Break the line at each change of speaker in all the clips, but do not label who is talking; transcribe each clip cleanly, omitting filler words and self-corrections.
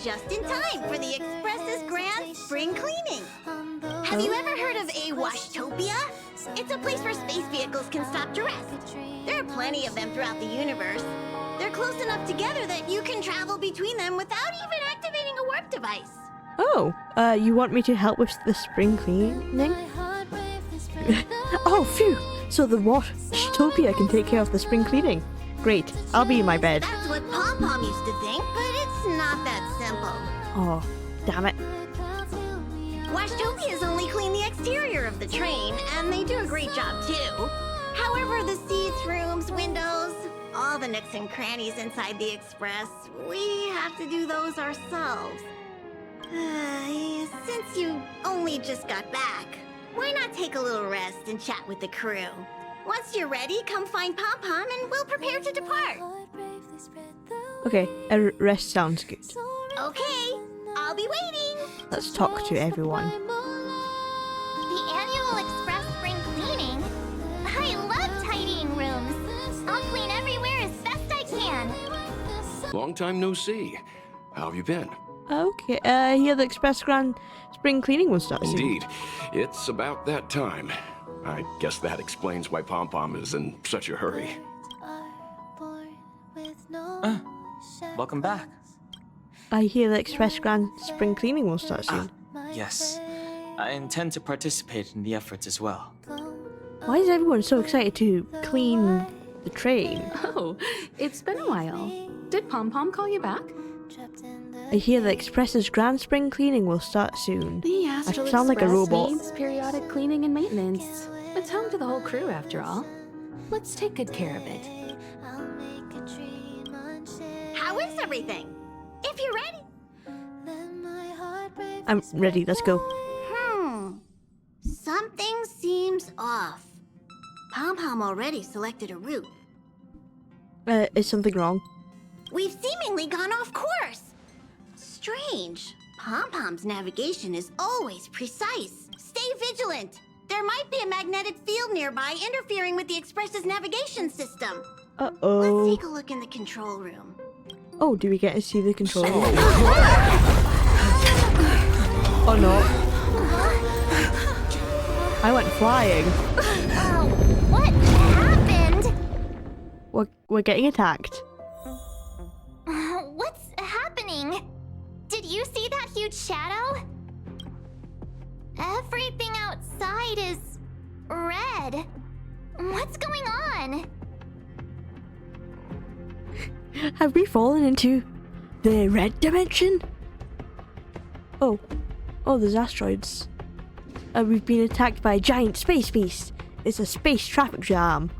just in time for the Express's grand spring cleaning. Have you ever heard of a Washtopia? It's a place where space vehicles can stop to rest. There are plenty of them throughout the universe. They're close enough together that you can travel between them without even activating a warp device.
Oh, you want me to help with the spring cleaning? Oh, phew! So the Washtopia can take care of the spring cleaning. Great, I'll be in my bed.
That's what Pom-Pom used to think, but it's not that simple.
Oh, damn it.
Washtopias only clean the exterior of the train, and they do a great job too. However, the seats, rooms, windows, all the nooks and crannies inside the Express, we have to do those ourselves. Since you only just got back, why not take a little rest and chat with the crew? Once you're ready, come find Pom-Pom and we'll prepare to depart.
Okay, a rest sounds good.
Okay, I'll be waiting.
Let's talk to everyone.
The annual Express spring cleaning? I love tidying rooms. I'll clean everywhere as best I can.
Long time no see. How have you been?
Okay, here the Express Grand Spring Cleaning will start soon.
Indeed. It's about that time. I guess that explains why Pom-Pom is in such a hurry.
Welcome back.
I hear the Express Grand Spring Cleaning will start soon.
Yes. I intend to participate in the efforts as well.
Why is everyone so excited to clean the train?
Oh, it's been a while. Did Pom-Pom call you back?
I hear the Express's Grand Spring Cleaning will start soon.
The
I
Astral
sound like a
Express
robot.
needs periodic cleaning and maintenance. It's home to the whole crew, after all. Let's take good care of it.
How is everything? If you're ready.
I'm ready, let's go.
Something seems off. Pom-Pom already selected a route.
Is something wrong?
We've seemingly gone off course. Strange. Pom-Pom's navigation is always precise. Stay vigilant. There might be a magnetic field nearby interfering with the Express's navigation system.
Uh-oh.
Let's take a look in the control room.
Oh, do we get to see the control room? Oh no. I went flying.
What happened?
We're getting attacked.
What's happening? Did you see that huge shadow? Everything outside is red. What's going on?
Have we fallen into the red dimension? Oh, there's asteroids. We've been attacked by a giant space beast. It's a space traffic jam.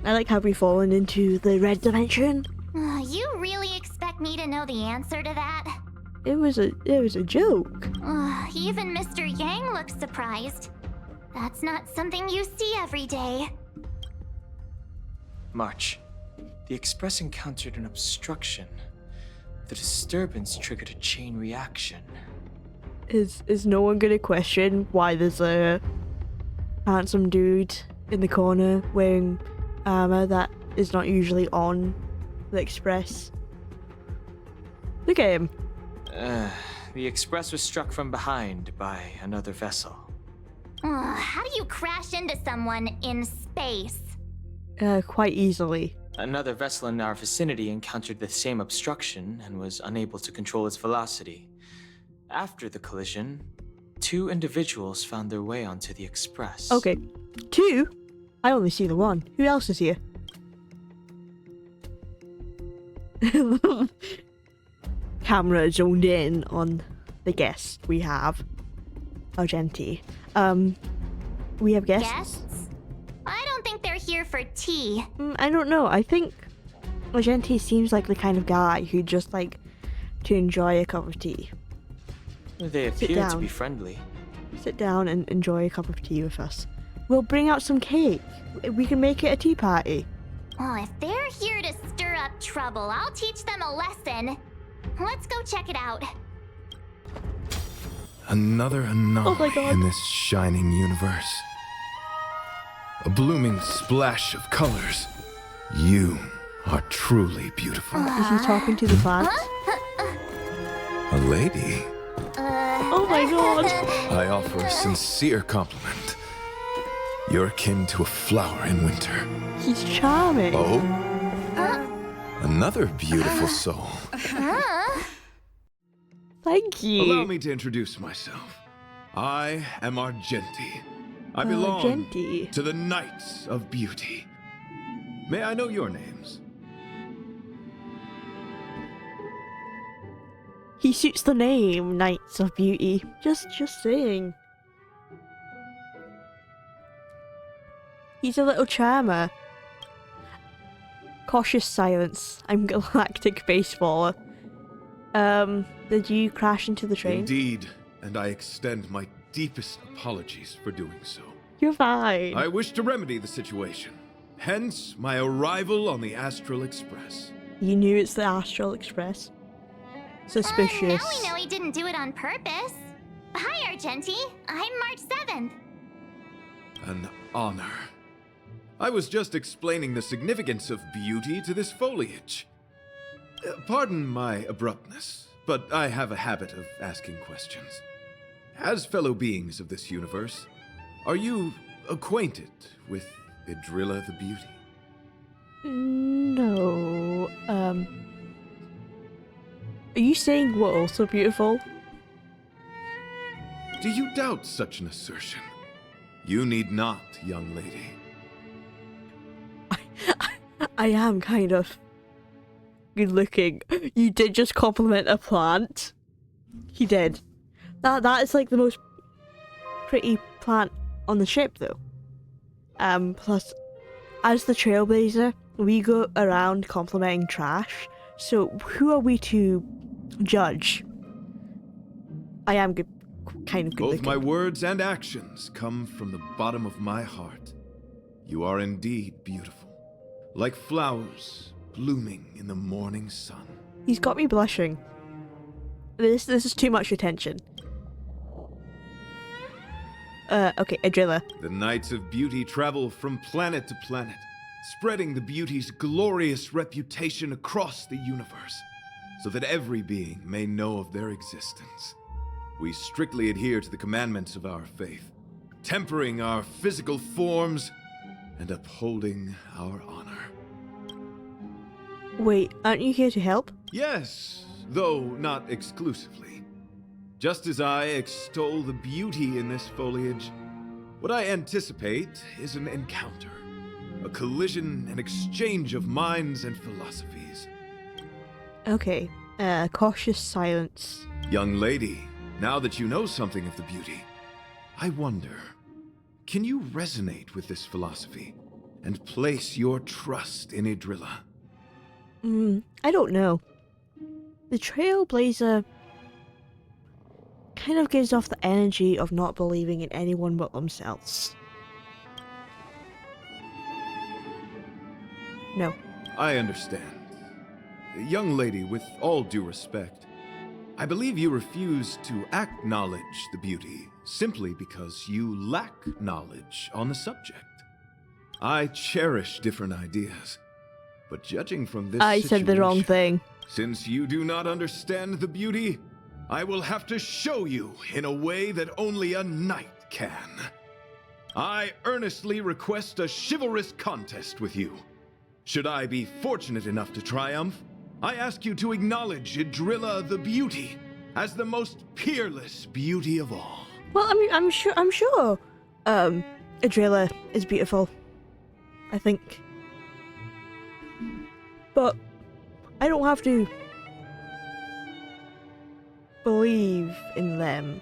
I like how we've fallen into the red dimension.
You really expect me to know the answer to that?
It was a joke.
Even Mr. Yang looks surprised. That's not something you see every day.
March. The Express encountered an obstruction. The disturbance triggered a chain reaction.
Is no one gonna question why there's a handsome dude in the corner wearing armor that is not usually on the Express? Look at him.
The Express was struck from behind by another vessel.
How do you crash into someone in space?
Quite easily.
Another vessel in our vicinity encountered the same obstruction and was unable to control its velocity. After the collision, 2 individuals found their way onto the Express.
Okay, 2? I only see the one. Who else is here? Camera zoned in on the guest we have. Argenti. We have guests?
Guests? I don't think they're here for tea.
I don't know. I think Argenti seems like the kind of guy who'd just like to enjoy a cup of tea.
They
Sit
appear to
down.
be friendly.
Sit down and enjoy a cup of tea with us. We'll bring out some cake. We can make it a tea party.
If they're here to stir up trouble, I'll teach them a lesson. Let's go check it out.
Another anomaly
my God.
in this shining universe. A blooming splash of colors. You are truly beautiful.
Is he talking to the plants?
A lady?
Oh my god!
I offer a sincere compliment. You're akin to a flower in winter.
He's charming.
Oh? Another beautiful soul.
Thank you.
Allow me to introduce myself. I am Argenti. I belong
Argenti.
to the Knights of Beauty. May I know your names?
He suits the name, Knights of Beauty. Just saying. He's a little charmer. Cautious silence. I'm Galactic Baseballer. Did you crash into the train?
Indeed, and I extend my deepest apologies for doing so.
You're fine.
I wish to remedy the situation. Hence, my arrival on the Astral Express.
You knew it's the Astral Express. Suspicious.
Now we know he didn't do it on purpose. Hi, Argenti. I'm March 7th.
An honor. I was just explaining the significance of beauty to this foliage. Pardon my abruptness, but I have a habit of asking questions. As fellow beings of this universe, are you acquainted with Idrilla the Beauty?
No. Are you saying we're also beautiful?
Do you doubt such an assertion? You need not, young lady.
I am kind of good looking. You did just compliment a plant. He did. That is like the most pretty plant on the ship though. Plus, as the trailblazer, we go around complimenting trash. So who are we to judge? I am good, kind of good
Both
looking.
my words and actions come from the bottom of my heart. You are indeed beautiful, like flowers blooming in the morning sun.
He's got me blushing. This is too much attention. Okay, Idrilla.
The Knights of Beauty travel from planet to planet, spreading the beauty's glorious reputation across the universe, so that every being may know of their existence. We strictly adhere to the commandments of our faith, tempering our physical forms and upholding our honor.
Wait, aren't you here to help?
Yes, though not exclusively. Just as I extol the beauty in this foliage, what I anticipate is an encounter, a collision and exchange of minds and philosophies.
Okay, cautious silence.
Young lady, now that you know something of the beauty, I wonder, can you resonate with this philosophy and place your trust in Idrilla?
I don't know. The trailblazer kind of gives off the energy of not believing in anyone but themselves. No.
I understand. Young lady, with all due respect, I believe you refuse to acknowledge the beauty simply because you lack knowledge on the subject. I cherish different ideas, but judging from this
I said the wrong
situation,
thing.
since you do not understand the beauty, I will have to show you in a way that only a knight can. I earnestly request a chivalrous contest with you. Should I be fortunate enough to triumph, I ask you to acknowledge Idrilla the Beauty as the most peerless beauty of all.
Well, I'm sure. Idrilla is beautiful. I think. But I don't have to believe in them.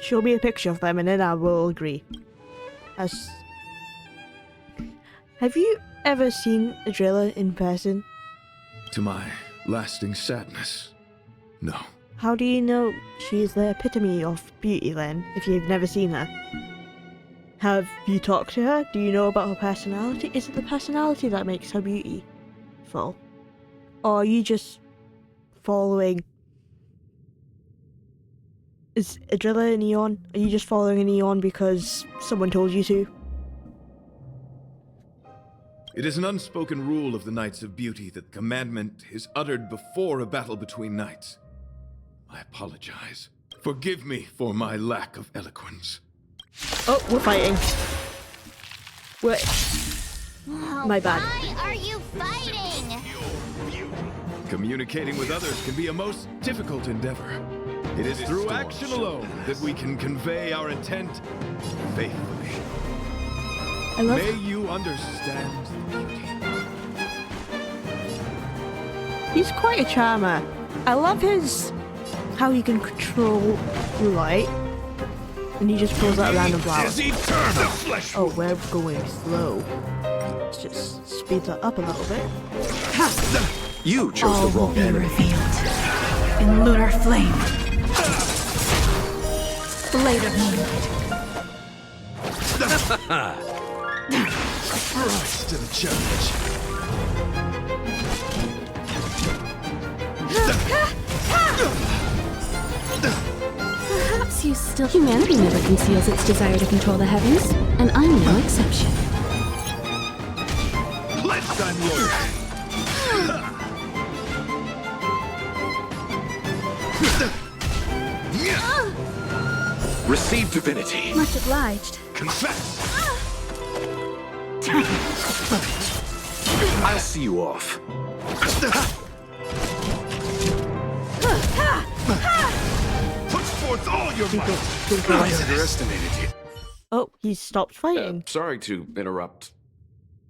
Show me a picture of them and then I will agree. Have you ever seen Idrilla in person?
To my lasting sadness, no.
How do you know she's the epitome of beauty then, if you've never seen her? Have you talked to her? Do you know about her personality? Is it the personality that makes her beautiful? Or are you just following... Is Idrilla a neon? Are you just following a neon because someone told you to?
It is an unspoken rule of the Knights of Beauty that the commandment is uttered before a battle between knights. I apologize. Forgive me for my lack of eloquence.
Oh, we're fighting. Wait.
Oh,
My bad.
Why are you fighting?
Communicating with others can be a most difficult endeavor. It is through action alone that we can convey our intent faithfully.
I love
May you understand the beauty.
He's quite a charmer. I love how he can control light. And he just pulls out random flowers. Oh, we're going slow. Let's just speed that up a little bit.
You chose the wrong enemy.
Revealed in lunar flame. Blade of moonlight.
Rise to the challenge.
Perhaps you still. Humanity never conceals its desire to control the heavens, and I'm no exception.
Pledge thy loyalty.
Receive divinity.
Much obliged.
Confess.
I'll see you off.
Put forth all your might.
I underestimated you.
Oh, he's stopped fighting.
Sorry to interrupt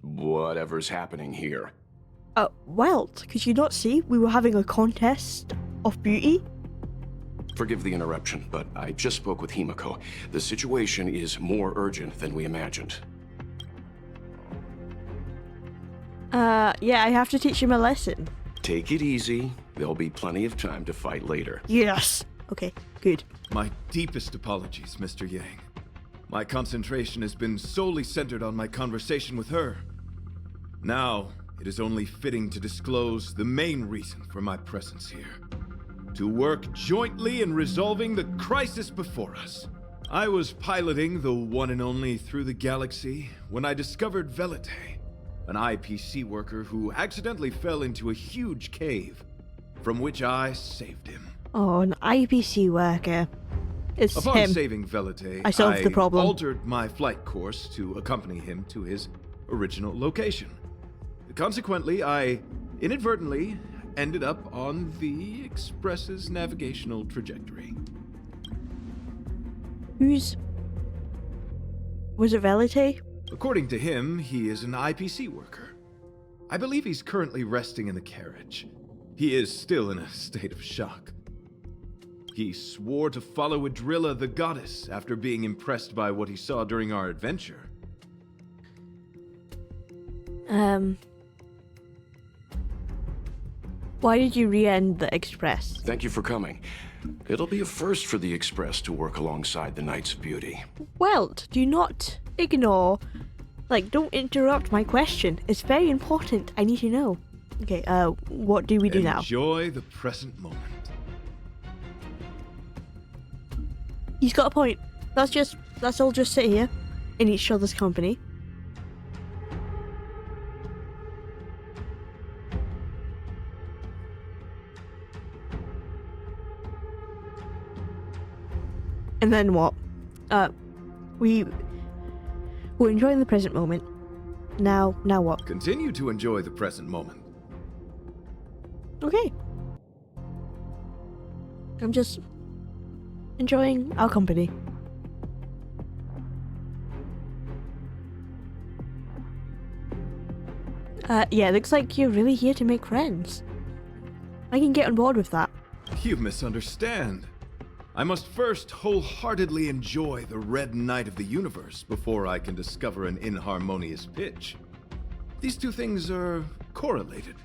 whatever's happening here.
Well, could you not see we were having a contest of beauty?
Forgive the interruption, but I just spoke with Himiko. The situation is more urgent than we imagined.
Yeah, I have to teach him a lesson.
Take it easy. There'll be plenty of time to fight later.
Yes. Okay, good.
My deepest apologies, Mr. Yang. My concentration has been solely centered on my conversation with her. Now, it is only fitting to disclose the main reason for my presence here. To work jointly in resolving the crisis before us. I was piloting the one and only Through the Galaxy when I discovered Velite, an IPC worker who accidentally fell into a huge cave, from which I saved him.
Oh, an IPC worker. It's
Upon
him.
saving Velite,
I solved the problem.
altered my flight course to accompany him to his original location. Consequently, I inadvertently ended up on the Express's navigational trajectory.
Was it Velite?
According to him, he is an IPC worker. I believe he's currently resting in the carriage. He is still in a state of shock. He swore to follow Adrilla the goddess after being impressed by what he saw during our adventure.
Why did you re-end the Express?
Thank you for coming. It'll be a first for the Express to work alongside the Knights of Beauty.
Welt, do not ignore. Don't interrupt my question. It's very important. I need to know. Okay, what do we do now?
Enjoy the present moment.
He's got a point. Let's all just sit here in each other's company. And then what? We're enjoying the present moment. Now what?
Continue to enjoy the present moment.
Okay. I'm just enjoying our company. Yeah, looks like you're really here to make friends. I can get on board with that.
You misunderstand. I must first wholeheartedly enjoy the red night of the universe before I can discover an inharmonious pitch. These two things are correlated.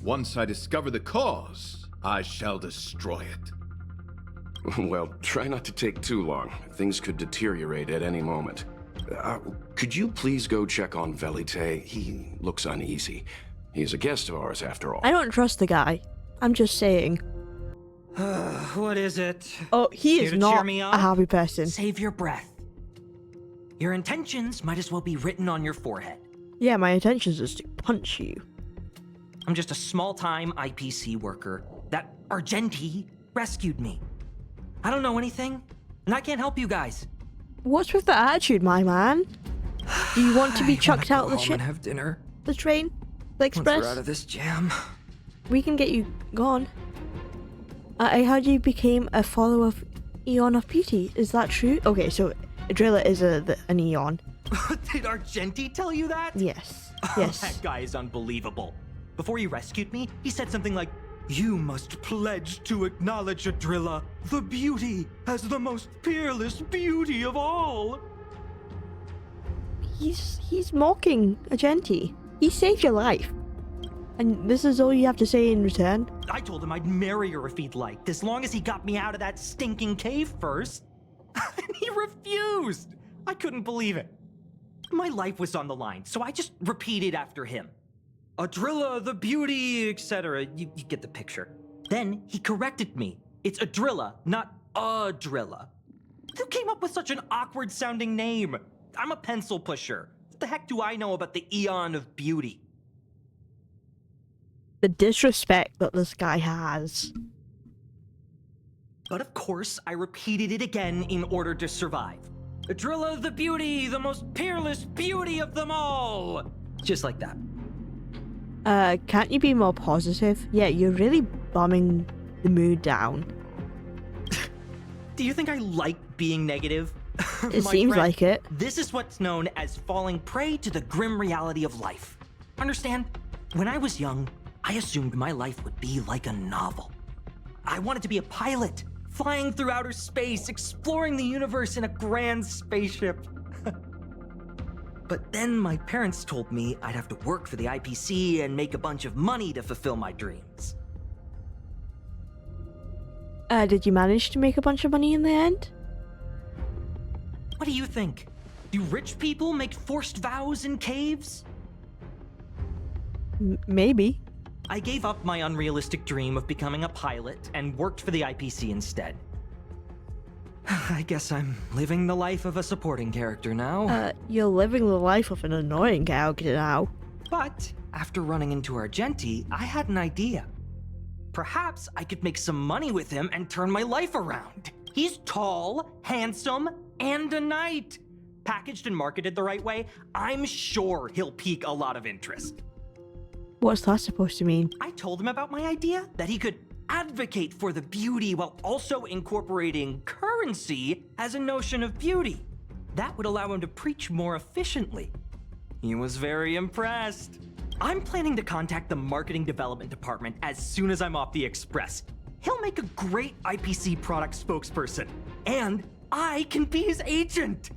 Once I discover the cause, I shall destroy it.
Well, try not to take too long. Things could deteriorate at any moment. Could you please go check on Velite? He looks uneasy. He's a guest of ours, after all.
I don't trust the guy. I'm just saying.
What is it?
Oh, he
Here
is
to
not
cheer me
a
on?
happy person.
Save your breath. Your intentions might as well be written on your forehead.
Yeah, my intention is to punch you.
I'm just a small-time IPC worker. That Argenti rescued me. I don't know anything, and I can't help you guys.
What's with the attitude, my man? Do you want to be chucked out of the ship?
And have dinner.
The train? The express?
Once we're out of this jam.
We can get you gone. I heard you became a follower of Eon of Beauty. Is that true? Okay, so Drilla is an Eon.
Did Argenti tell you that?
Yes.
Oh,
Yes.
that guy is unbelievable. Before he rescued me, he said something like, "You must pledge to acknowledge Adrilla, the beauty, as the most peerless beauty of all."
He's mocking Agenti. He saved your life. And this is all you have to say in return?
I told him I'd marry her if he'd liked, as long as he got me out of that stinking cave first. And he refused. I couldn't believe it. My life was on the line, so I just repeated after him. Adrilla, the beauty, etc. You get the picture. Then he corrected me. It's Adrilla, not Adrilla. Who came up with such an awkward sounding name? I'm a pencil pusher. What the heck do I know about the Eon of Beauty?
The disrespect that this guy has.
But of course, I repeated it again in order to survive. Adrilla the beauty, the most peerless beauty of them all! Just like that.
Can't you be more positive? Yeah, you're really bumming the mood down.
Do you think I like being negative?
It
My
seems
friend,
like it.
This is what's known as falling prey to the grim reality of life. Understand? When I was young, I assumed my life would be like a novel. I wanted to be a pilot, flying through outer space, exploring the universe in a grand spaceship. But then my parents told me I'd have to work for the IPC and make a bunch of money to fulfill my dreams.
Did you manage to make a bunch of money in the end?
What do you think? Do rich people make forced vows in caves?
Maybe.
I gave up my unrealistic dream of becoming a pilot and worked for the IPC instead. I guess I'm living the life of a supporting character now.
You're living the life of an annoying character now.
But after running into Argenti, I had an idea. Perhaps I could make some money with him and turn my life around. He's tall, handsome, and a knight. Packaged and marketed the right way, I'm sure he'll pique a lot of interest.
What's that supposed to mean?
I told him about my idea, that he could advocate for the beauty while also incorporating currency as a notion of beauty. That would allow him to preach more efficiently. He was very impressed. I'm planning to contact the marketing development department as soon as I'm off the express. He'll make a great IPC product spokesperson, and I can be his agent.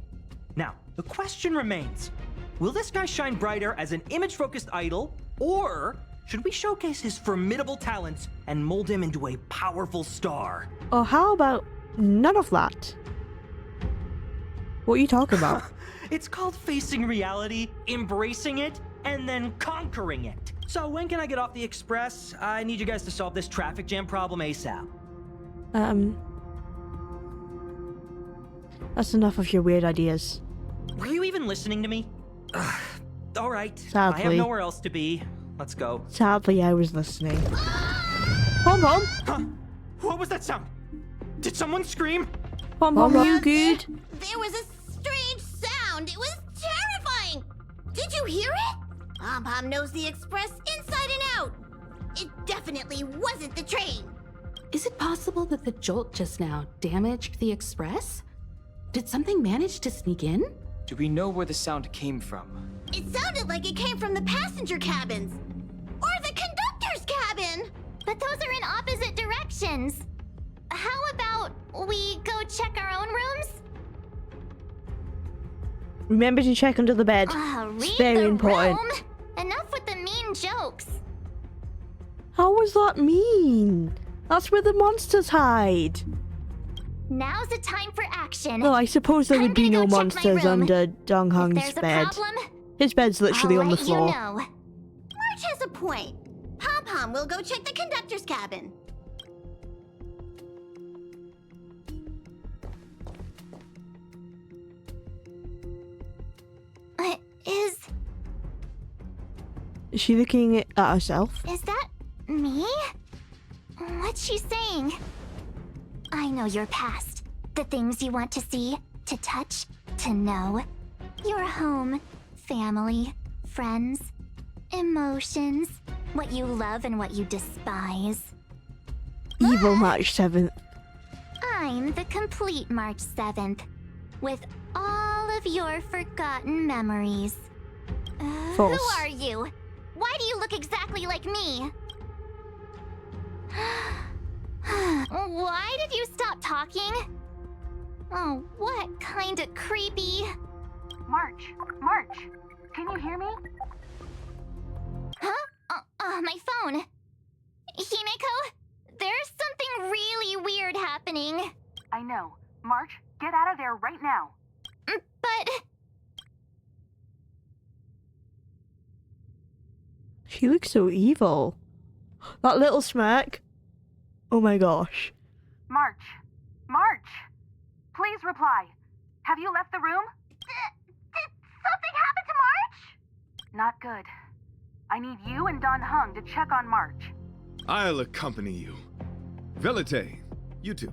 Now, the question remains, will this guy shine brighter as an image-focused idol, or should we showcase his formidable talents and mold him into a powerful star?
Or how about none of that? What are you talking about?
It's called facing reality, embracing it, and then conquering it. So when can I get off the express? I need you guys to solve this traffic jam problem ASAP.
That's enough of your weird ideas.
Were you even listening to me? All right, I have
Sadly.
nowhere else to be. Let's go.
Sadly, I was listening. Pom Pom!
Huh? What was that sound? Did someone scream?
Pom Pom, you good?
There was a strange sound. It was terrifying. Did you hear it? Pom knows the express inside and out. It definitely wasn't the train.
Is it possible that the jolt just now damaged the express? Did something manage to sneak in?
Do we know where the sound came from?
It sounded like it came from the passenger cabins. Or the conductor's cabin.
But those are in opposite directions. How about we go check our own rooms?
Remember to check under the bed.
Read
It's very
the
important.
room. Enough with the mean jokes.
How was that mean? That's where the monsters hide.
Now's the time for action.
Well, I suppose there
I'm
would be
gonna
no
go check my
monsters
room.
under Dong
If
Hung's
there's a
bed.
problem,
His bed's literally
I'll
on the
let
floor.
you know.
Marge has a point. Pom will go check the conductor's cabin.
Is
Is she looking at herself?
Is that me? What's she saying? I know your past. The things you want to see, to touch, to know. Your home, family, friends, emotions, what you love and what you despise.
Evil March 7th.
I'm the complete March 7th, with all of your forgotten memories.
False.
Who are you? Why do you look exactly like me? Why did you stop talking? Oh, what kind of creepy...
March, can you hear me?
Huh? My phone. Himeko, there's something really weird happening.
I know. March, get out of there right now.
But...
She looks so evil. That little smirk. Oh my gosh.
March, please reply. Have you left the room?
Did something happen to March?
Not good. I need you and Don Hung to check on March.
I'll accompany you. Velite, you two.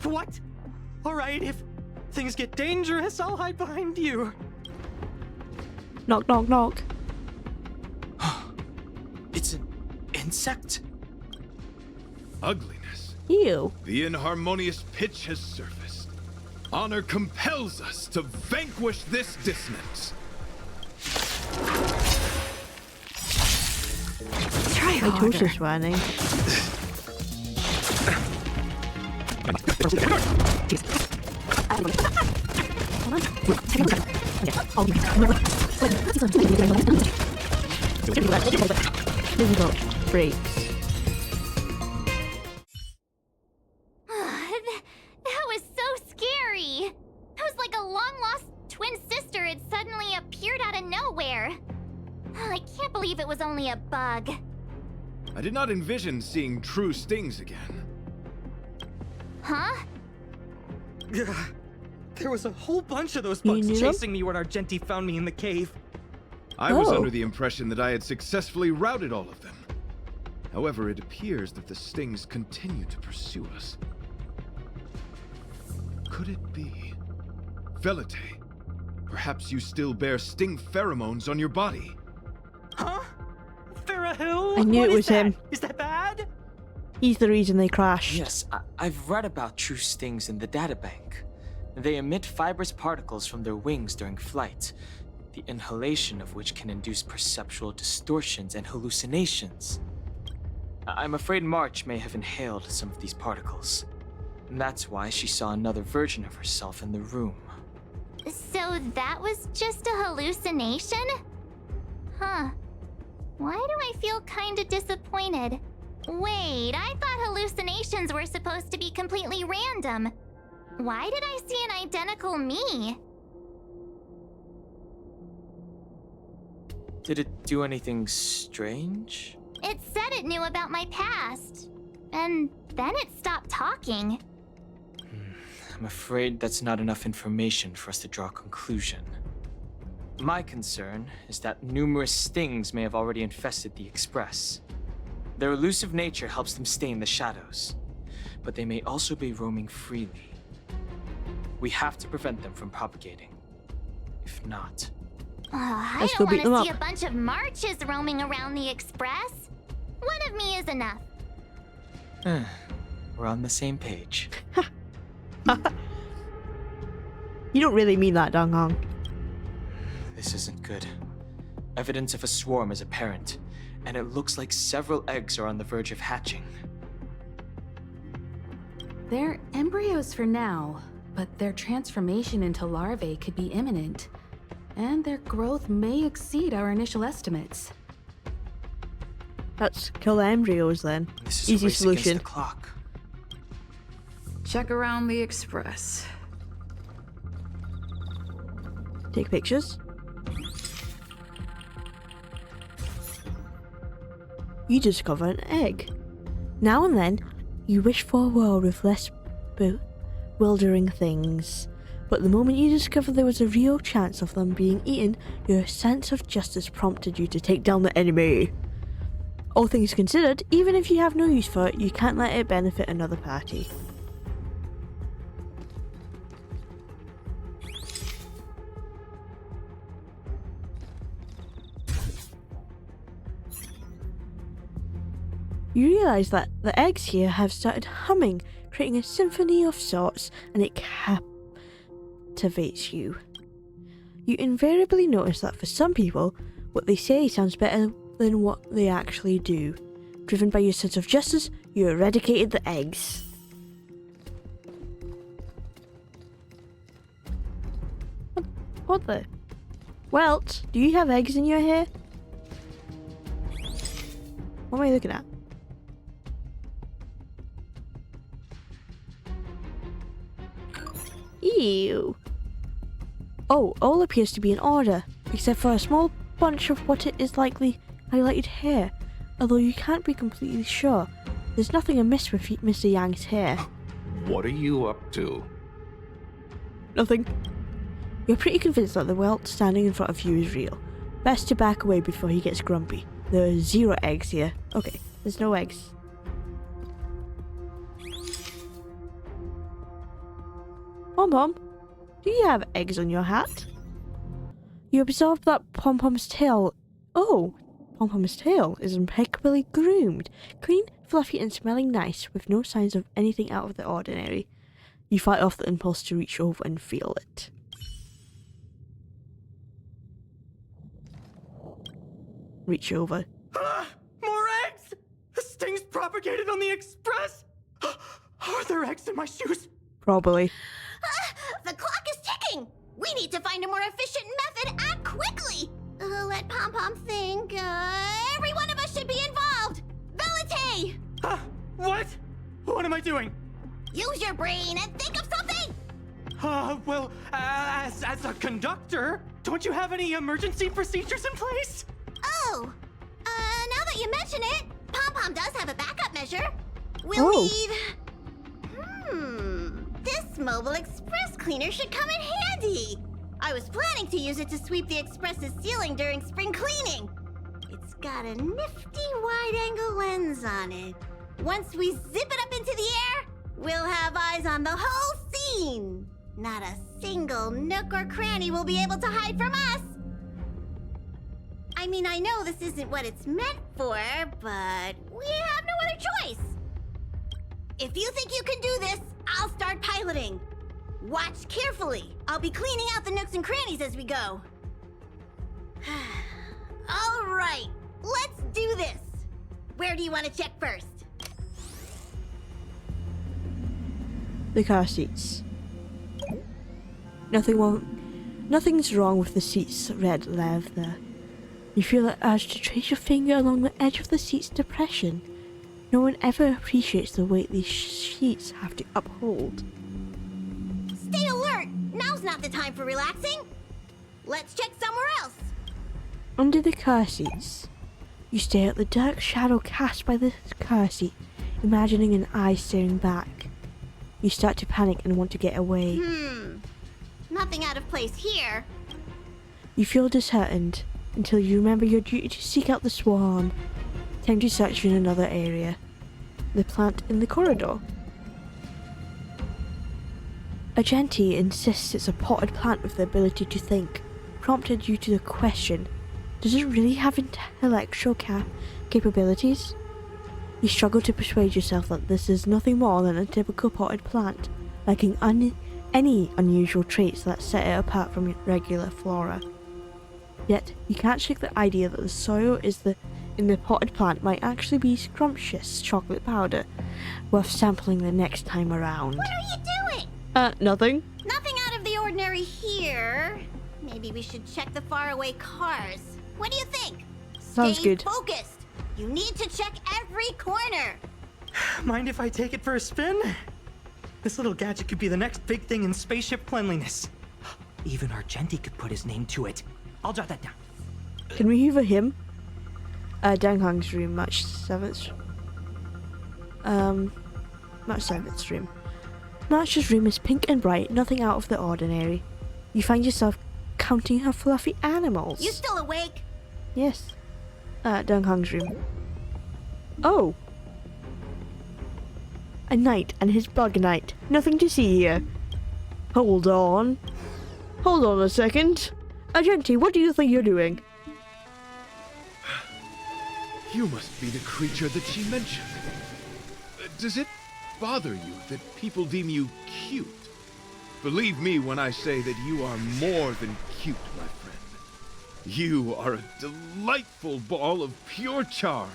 What? Alright, if things get dangerous, I'll hide behind you.
Knock, knock, knock.
It's an insect?
Ugliness.
Ew.
The inharmonious pitch has surfaced. Honor compels us to vanquish this dissonance.
Try
My
harder.
toast is running. Difficult breaks.
That was so scary. It was like a long-lost twin sister had suddenly appeared out of nowhere. I can't believe it was only a bug.
I did not envision seeing true stings again.
Huh?
There was a whole bunch of those
You
bugs
knew them?
chasing me when Argenti found me in the cave.
I was
Oh.
under the impression that I had successfully routed all of them. However, it appears that the stings continue to pursue us. Could it be? Velite, perhaps you still bear sting pheromones on your body.
Huh? Farah
I knew
What
it
is
was
that?
him.
Is that bad?
He's the reason they crashed.
Yes, I've read about true stings in the databank. They emit fibrous particles from their wings during flight, the inhalation of which can induce perceptual distortions and hallucinations. I'm afraid March may have inhaled some of these particles. And that's why she saw another version of herself in the room.
So that was just a hallucination? Huh. Why do I feel kinda disappointed? Wait, I thought hallucinations were supposed to be completely random. Why did I see an identical me?
Did it do anything strange?
It said it knew about my past. And then it stopped talking.
I'm afraid that's not enough information for us to draw a conclusion. My concern is that numerous stings may have already infested the Express. Their elusive nature helps them stay in the shadows, but they may also be roaming freely. We have to prevent them from propagating. If not...
I
Let's
don't
go beat
want
them
to see
up.
a bunch of Marches roaming around the Express. One of me is enough.
We're on the same page.
You don't really mean that, Dong Hong.
This isn't good. Evidence of a swarm is apparent, and it looks like several eggs are on the verge of hatching.
They're embryos for now, but their transformation into larvae could be imminent. And their growth may exceed our initial estimates.
Let's kill the embryos then.
This is
Easy
a race
solution.
against the clock.
Check around the Express.
Take pictures. You discover an egg. Now and then, you wish for a world with less bewildering things. But the moment you discover there was a real chance of them being eaten, your sense of justice prompted you to take down the enemy. All things considered, even if you have no use for it, you can't let it benefit another party. You realise that the eggs here have started humming, creating a symphony of sorts, and it captivates you. You invariably notice that for some people, what they say sounds better than what they actually do. Driven by your sense of justice, you eradicated the eggs. What the? Welt, do you have eggs in your hair? What am I looking at? Ew. Oh, all appears to be in order, except for a small bunch of what it is likely highlighted hair, although you can't be completely sure. There's nothing amiss with Mr. Yang's hair.
What are you up to?
Nothing. You're pretty convinced that the welt standing in front of you is real. Best to back away before he gets grumpy. There are 0 eggs here. Okay, there's no eggs. Pom-Pom, do you have eggs on your hat? You observed that Pom-Pom's tail... Oh, Pom-Pom's tail is impeccably groomed. Clean, fluffy and smelling nice, with no signs of anything out of the ordinary. You fight off the impulse to reach over and feel it. Reach over.
More eggs! The stings propagated on the express! Are there eggs in my shoes?
Probably.
The clock is ticking! We need to find a more efficient method. Act quickly! Let Pom-Pom think. Every one of us should be involved! Velite!
What? What am I doing?
Use your brain and think of something!
Well, as a conductor, don't you have any emergency procedures in place?
Oh! Now that you mention it, Pom-Pom does have a backup measure. We'll need... This mobile express cleaner should come in handy. I was planning to use it to sweep the express's ceiling during spring cleaning. It's got a nifty wide-angle lens on it. Once we zip it up into the air, we'll have eyes on the whole scene. Not a single nook or cranny will be able to hide from us. I mean, I know this isn't what it's meant for, but we have no other choice. If you think you can do this, I'll start piloting. Watch carefully. I'll be cleaning out the nooks and crannies as we go. All right, let's do this. Where do you want to check first?
The car seats. Nothing's wrong with the seat's red leather. You feel the urge to trace your finger along the edge of the seat's depression. No one ever appreciates the weight these sheets have to uphold.
Stay alert! Now's not the time for relaxing. Let's check somewhere else.
Under the car seats, you stare at the dark shadow cast by the car seat, imagining an eye staring back. You start to panic and want to get away.
Nothing out of place here.
You feel disheartened until you remember your duty to seek out the swarm. Time to search in another area. The plant in the corridor. Agenti insists it's a potted plant with the ability to think, prompted you to the question, does it really have intellectual capabilities? You struggle to persuade yourself that this is nothing more than a typical potted plant, lacking any unusual traits that set it apart from regular flora. Yet, you can't shake the idea that the soil in the potted plant might actually be scrumptious chocolate powder, worth sampling the next time around.
What are you doing?
Nothing.
Nothing out of the ordinary here. Maybe we should check the faraway cars. What do you think?
Sounds
Stay
good.
Focused. You need to check every corner.
Mind if I take it for a spin? This little gadget could be the next big thing in spaceship cleanliness. Even Argenti could put his name to it. I'll jot that down.
Can we hoover him? Danghang's room, March 7th. March 7th room. March's room is pink and bright, nothing out of the ordinary. You find yourself counting her fluffy animals.
You still awake?
Yes. Dong Hong's room. Oh. A knight and his bug knight. Nothing to see here. Hold on. Hold on a second. Agenti, what do you think you're doing?
You must be the creature that she mentioned. Does it bother you that people deem you cute? Believe me when I say that you are more than cute, my friend. You are a delightful ball of pure charm.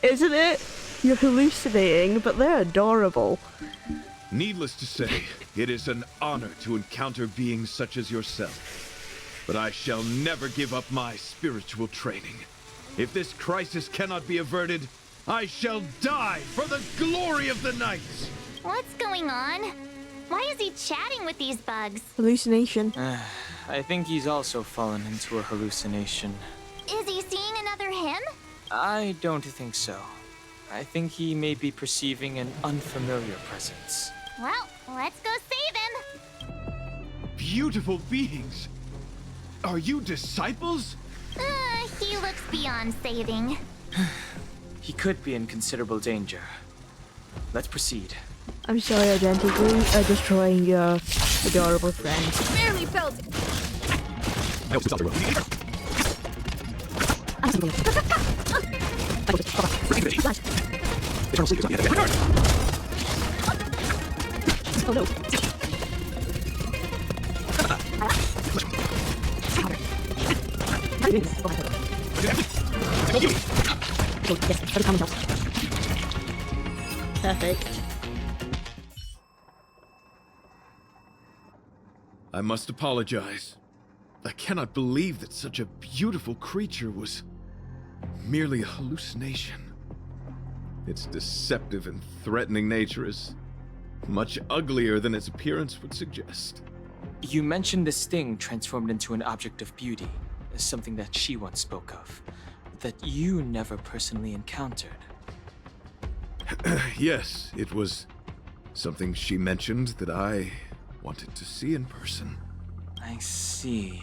Isn't it? You're hallucinating, but they're adorable.
Needless to say, it is an honor to encounter beings such as yourself. But I shall never give up my spiritual training. If this crisis cannot be averted, I shall die for the glory of the night!
What's going on? Why is he chatting with these bugs?
Hallucination.
I think he's also fallen into a hallucination.
Is he seeing another him?
I don't think so. I think he may be perceiving an unfamiliar presence.
Well, let's go save him.
Beautiful beings! Are you disciples?
He looks beyond saving.
He could be in considerable danger. Let's proceed.
I'm sorry, Agenti. We are destroying your adorable friend.
Barely felt it.
Oh no. Perfect.
I must apologize. I cannot believe that such a beautiful creature was merely a hallucination. Its deceptive and threatening nature is much uglier than its appearance would suggest.
You mentioned this thing transformed into an object of beauty, something that she once spoke of, that you never personally encountered.
Yes, it was something she mentioned that I wanted to see in person.
I see.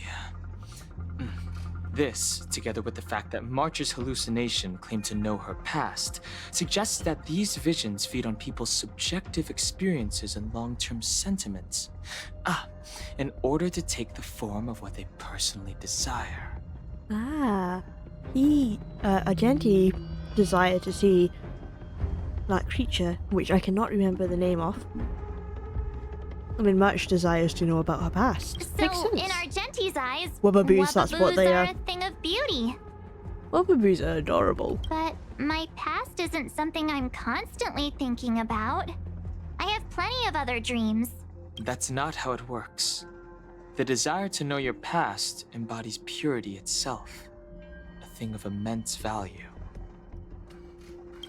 This, together with the fact that March's hallucination claimed to know her past, suggests that these visions feed on people's subjective experiences and long-term sentiments. In order to take the form of what they personally desire.
Agenti desired to see that creature, which I cannot remember the name of. I mean, March desires to know about her past.
So,
Makes sense.
in Argenti's eyes,
Wubbaboos, that's what they are.
a thing of beauty.
Wubbaboos are adorable.
But my past isn't something I'm constantly thinking about. I have plenty of other dreams.
That's not how it works. The desire to know your past embodies purity itself, a thing of immense value.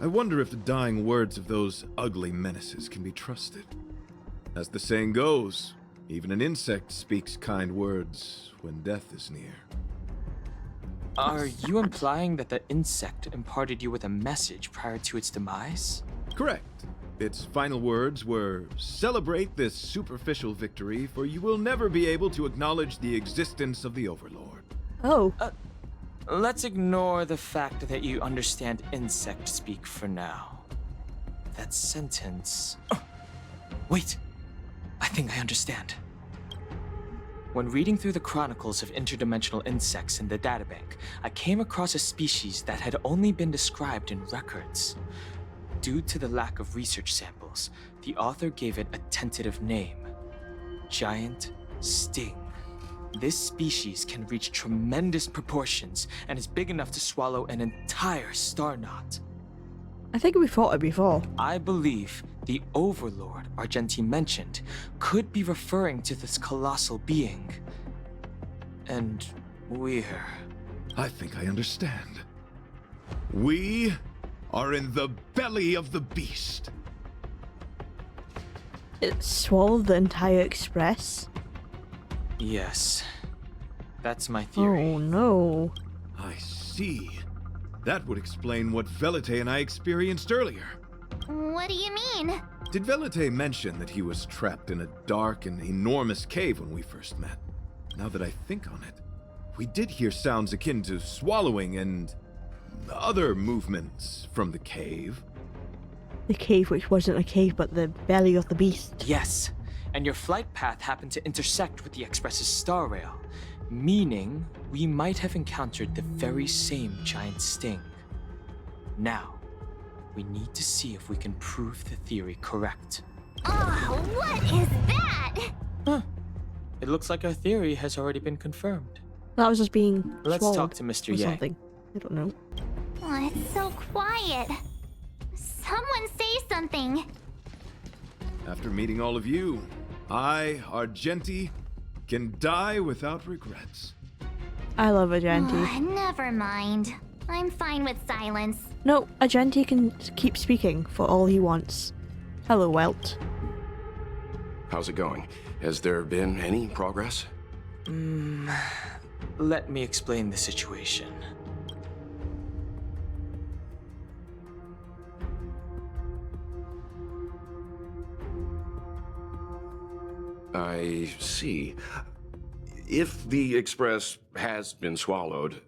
I wonder if the dying words of those ugly menaces can be trusted. As the saying goes, even an insect speaks kind words when death is near.
Are you implying that the insect imparted you with a message prior to its demise?
Correct. Its final words were, "Celebrate this superficial victory, for you will never be able to acknowledge the existence of the Overlord."
Oh.
Let's ignore the fact that you understand insect speak for now. That sentence... Wait! I think I understand. When reading through the chronicles of interdimensional insects in the databank, I came across a species that had only been described in records. Due to the lack of research samples, the author gave it a tentative name: Giant Sting. This species can reach tremendous proportions and is big enough to swallow an entire star knot.
I think we fought it before.
I believe the Overlord Argenti mentioned could be referring to this colossal being. And we're...
I think I understand. We are in the belly of the beast.
It swallowed the entire express.
Yes. That's my theory.
Oh no.
I see. That would explain what Velite and I experienced earlier.
What do you mean?
Did Velite mention that he was trapped in a dark and enormous cave when we first met? Now that I think on it, we did hear sounds akin to swallowing and other movements from the cave.
The cave, which wasn't a cave, but the belly of the beast.
Yes, and your flight path happened to intersect with the Express's star rail, meaning we might have encountered the very same giant sting. Now, we need to see if we can prove the theory correct.
Oh, what is that?
Huh. It looks like our theory has already been confirmed.
That was just being
Let's
swallowed
talk to Mr.
or
Yang.
something. I don't know.
Oh, it's so quiet. Someone say something.
After meeting all of you, I, Argenti, can die without regrets.
I love Agenti.
Oh, never mind. I'm fine with silence.
No, Agenti can keep speaking for all he wants. Hello, Welt.
How's it going? Has there been any progress?
Let me explain the situation.
I see. If the Express has been swallowed,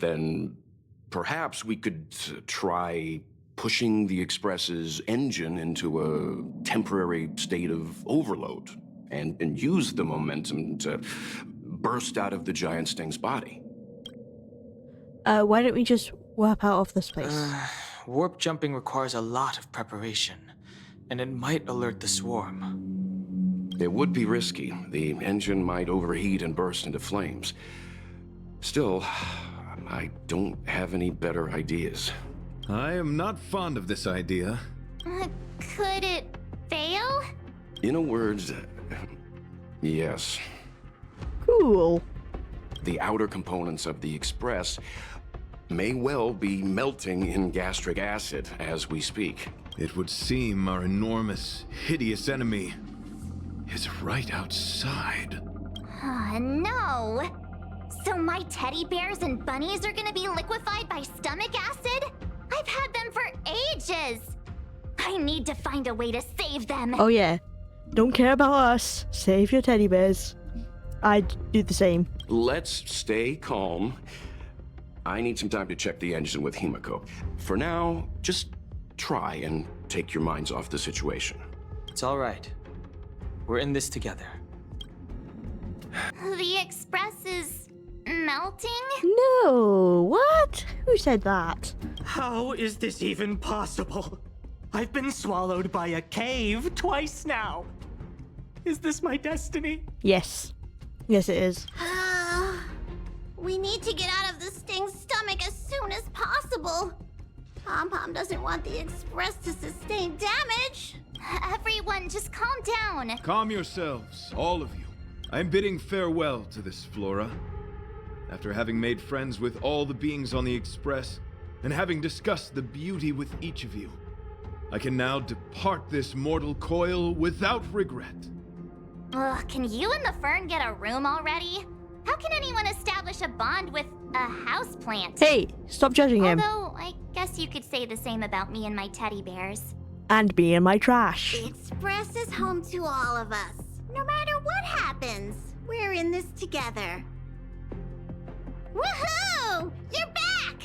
then perhaps we could try pushing the Express's engine into a temporary state of overload and use the momentum to burst out of the giant sting's body.
Why don't we just warp out of this place?
Warp jumping requires a lot of preparation, and it might alert the swarm.
It would be risky. The engine might overheat and burst into flames. Still, I don't have any better ideas.
I am not fond of this idea.
Could it fail?
In a word, yes.
Cool.
The outer components of the Express may well be melting in gastric acid as we speak.
It would seem our enormous, hideous enemy is right outside.
No. So my teddy bears and bunnies are gonna be liquefied by stomach acid? I've had them for ages. I need to find a way to save them.
Oh yeah. Don't care about us. Save your teddy bears. I'd do the same.
Let's stay calm. I need some time to check the engine with Himiko. For now, just try and take your minds off the situation.
It's all right. We're in this together.
The Express is melting?
No, what? Who said that?
How is this even possible? I've been swallowed by a cave twice now. Is this my destiny?
Yes. Yes, it is.
We need to get out of the Sting's stomach as soon as possible. Pom-Pom doesn't want the Express to sustain damage.
Everyone, just calm down.
Calm yourselves, all of you. I'm bidding farewell to this Flora. After having made friends with all the beings on the Express, and having discussed the beauty with each of you, I can now depart this mortal coil without regret.
Ugh, can you and the fern get a room already? How can anyone establish a bond with a houseplant?
Hey, stop judging him.
Although, I guess you could say the same about me and my teddy bears.
And be in my trash.
The Express is home to all of us. No matter what happens, we're in this together. Woohoo! You're back!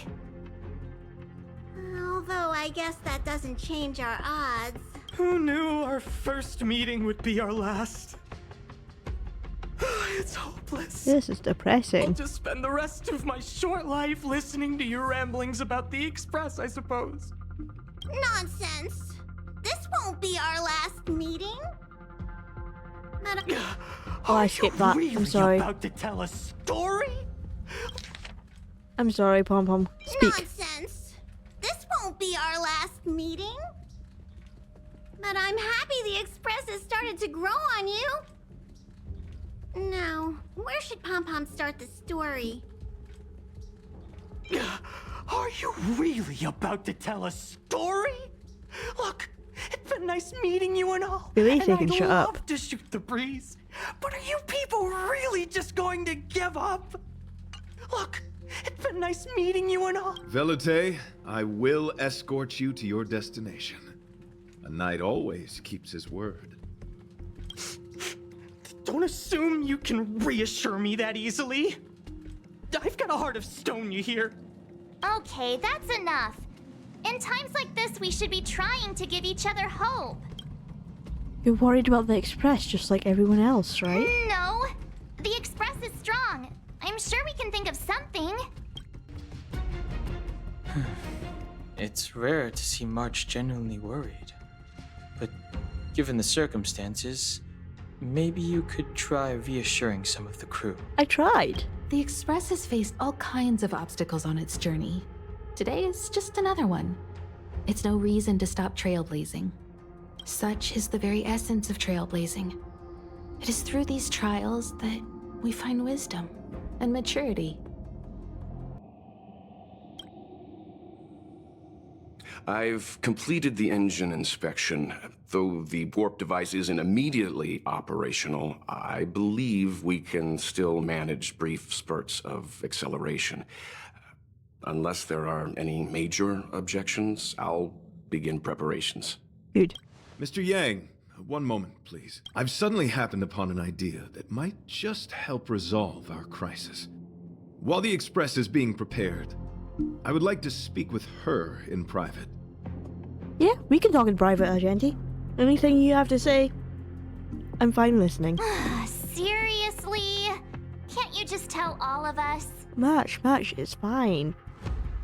Although I guess that doesn't change our odds.
Who knew our first meeting would be our last? It's hopeless.
This is
I'll
depressing.
just spend the rest of my short life listening to your ramblings about the Express, I suppose.
Nonsense. This won't be our last meeting.
Oh, I skipped that.
Really
I'm sorry.
about to tell a story?
I'm sorry, Pom Pom. Speak.
Nonsense. This won't be our last meeting. But I'm happy the Express has started to grow on you. Now, where should Pom-Pom start the story?
Are you really about to tell a story? Look, it's been nice meeting you and all.
Billy,
and
you can
I'd
shut
love
up.
to shoot the breeze. But are you people really just going to give up? Look, it's been nice meeting you and all.
Velite, I will escort you to your destination. A knight always keeps his word.
The Don't assume you can reassure me that easily. I've got a heart of stone, you hear?
Okay, that's enough. In times like this, we should be trying to give each other hope.
You're worried about the Express just like everyone else, right?
No, the Express is strong. I'm sure we can think of something.
It's rare to see March genuinely worried. But given the circumstances, maybe you could try reassuring some of the crew.
I tried.
The Express has faced all kinds of obstacles on its journey. Today is just another one. It's no reason to stop trailblazing. Such is the very essence of trailblazing. It is through these trials that we find wisdom and maturity.
I've completed the engine inspection. Though the warp device isn't immediately operational, I believe we can still manage brief spurts of acceleration. Unless there are any major objections, I'll begin preparations.
Good.
Mr. Yang, one moment, please. I've suddenly happened upon an idea that might just help resolve our crisis. While the Express is being prepared, I would like to speak with her in private.
Yeah, we can talk in private, Argenti. Anything you have to say, I'm fine listening.
Seriously? Can't you just tell all of us?
March, it's fine.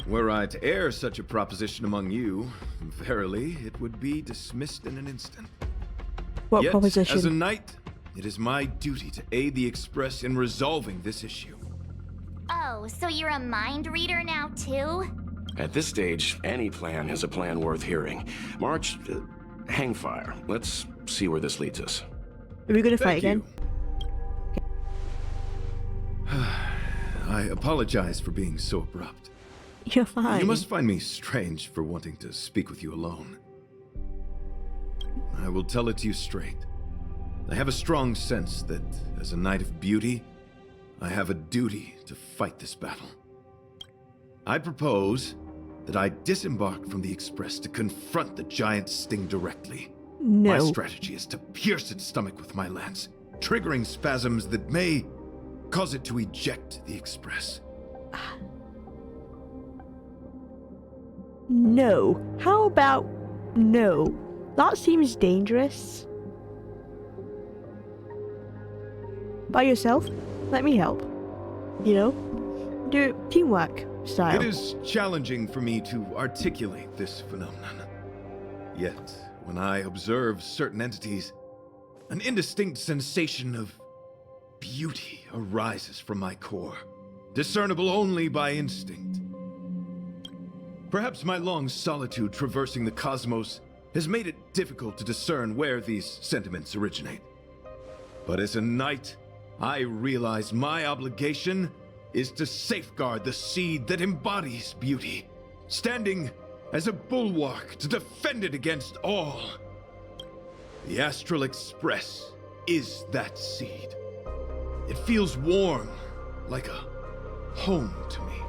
Were I to air such a proposition among you, verily, it would be dismissed in an instant.
What
Yet,
proposition?
as a knight, it is my duty to aid the Express in resolving this issue.
Oh, so you're a mind reader now too?
At this stage, any plan is a plan worth hearing. March, hang fire. Let's see where this leads us.
Are we gonna fight
Thank
again?
you. I apologize for being so abrupt.
You're fine.
You must find me strange for wanting to speak with you alone. I will tell it to you straight. I have a strong sense that, as a knight of beauty, I have a duty to fight this battle. I propose that I disembark from the Express to confront the giant sting directly.
No.
My strategy is to pierce its stomach with my lance, triggering spasms that may cause it to eject the Express.
No. How about no? That seems dangerous. By yourself? Let me help. You know? Do it teamwork style.
It is challenging for me to articulate this phenomenon. Yet, when I observe certain entities, an indistinct sensation of beauty arises from my core, discernible only by instinct. Perhaps my long solitude traversing the cosmos has made it difficult to discern where these sentiments originate. But as a knight, I realize my obligation is to safeguard the seed that embodies beauty, standing as a bulwark to defend it against all. The Astral Express is that seed. It feels warm, like a home to me.